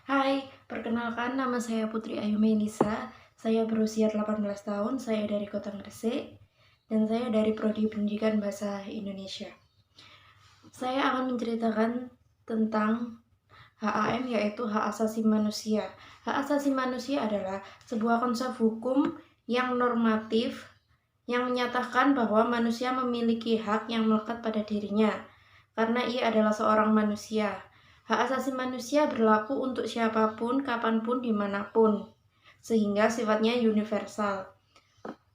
Hai, perkenalkan nama saya Putri Ayu Melisa. Saya berusia 18 tahun, saya dari Kota Gresik, dan saya dari Prodi Pendidikan Bahasa Indonesia. Saya akan menceritakan tentang HAM, yaitu hak asasi manusia. Hak asasi manusia adalah sebuah konsep hukum yang normatif yang menyatakan bahwa manusia memiliki hak yang melekat pada dirinya, karena ia adalah seorang manusia. Hak asasi manusia berlaku untuk siapapun, kapanpun, dimanapun, sehingga sifatnya universal.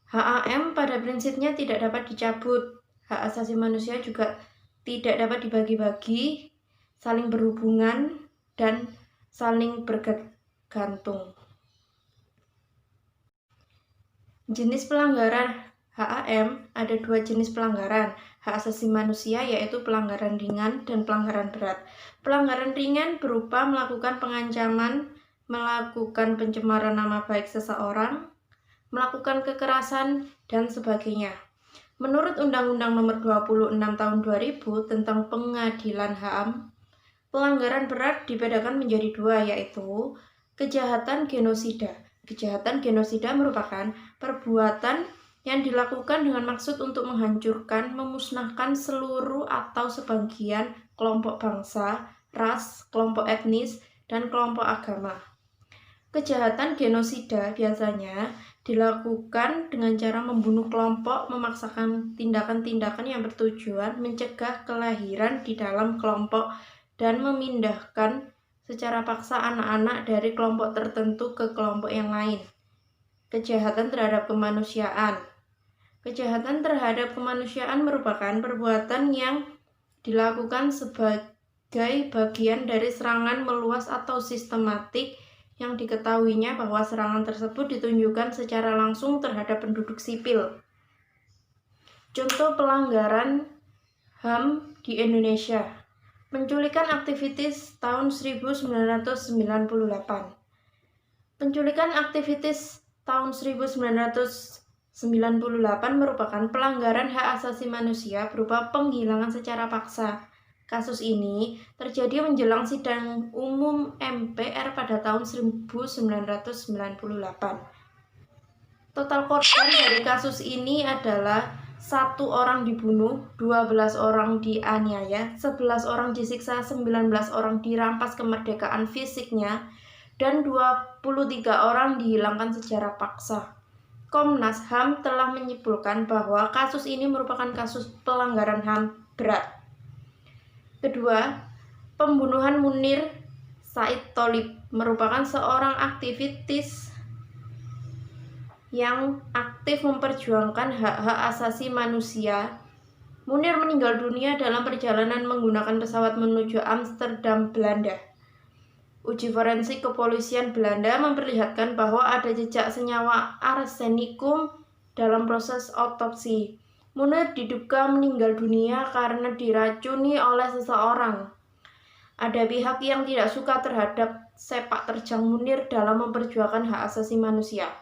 HAM pada prinsipnya tidak dapat dicabut. Hak asasi manusia juga tidak dapat dibagi-bagi, saling berhubungan, dan saling bergantung. Jenis pelanggaran HAM ada dua jenis pelanggaran hak asasi manusia, yaitu pelanggaran ringan dan pelanggaran berat. Pelanggaran ringan berupa melakukan pengancaman, melakukan pencemaran nama baik seseorang, melakukan kekerasan, dan sebagainya. Menurut Undang-Undang Nomor 26 Tahun 2000 tentang Pengadilan HAM, pelanggaran berat dibedakan menjadi dua, yaitu kejahatan genosida. Kejahatan genosida merupakan perbuatan yang dilakukan dengan maksud untuk menghancurkan, memusnahkan seluruh atau sebagian kelompok bangsa, ras, kelompok etnis, dan kelompok agama. Kejahatan genosida biasanya dilakukan dengan cara membunuh kelompok, memaksakan tindakan-tindakan yang bertujuan mencegah kelahiran di dalam kelompok, dan memindahkan secara paksa anak-anak dari kelompok tertentu ke kelompok yang lain. Kejahatan terhadap kemanusiaan. Kejahatan terhadap kemanusiaan merupakan perbuatan yang dilakukan sebagai bagian dari serangan meluas atau sistematik yang diketahuinya bahwa serangan tersebut ditunjukkan secara langsung terhadap penduduk sipil. Contoh pelanggaran HAM di Indonesia. Penculikan aktivis tahun 1998. Penculikan aktivis tahun 1998 merupakan pelanggaran hak asasi manusia berupa penghilangan secara paksa. Kasus ini terjadi menjelang sidang umum MPR pada tahun 1998. Total korban dari kasus ini adalah 1 orang dibunuh, 12 orang dianiaya, 11 orang disiksa, 19 orang dirampas kemerdekaan fisiknya, dan 23 orang dihilangkan secara paksa. Komnas HAM telah menyimpulkan bahwa kasus ini merupakan kasus pelanggaran HAM berat. Kedua, pembunuhan Munir Said Tholib merupakan seorang aktivis yang aktif memperjuangkan hak-hak asasi manusia. Munir meninggal dunia dalam perjalanan menggunakan pesawat menuju Amsterdam, Belanda. Uji forensik kepolisian Belanda memperlihatkan bahwa ada jejak senyawa arsenikum dalam proses otopsi. Munir diduga meninggal dunia karena diracuni oleh seseorang. Ada pihak yang tidak suka terhadap sepak terjang Munir dalam memperjuangkan hak asasi manusia.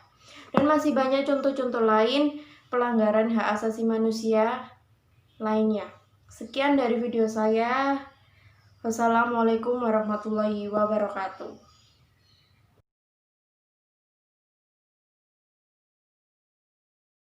Dan masih banyak contoh-contoh lain pelanggaran hak asasi manusia lainnya. Sekian dari video saya. Wassalamualaikum warahmatullahi wabarakatuh.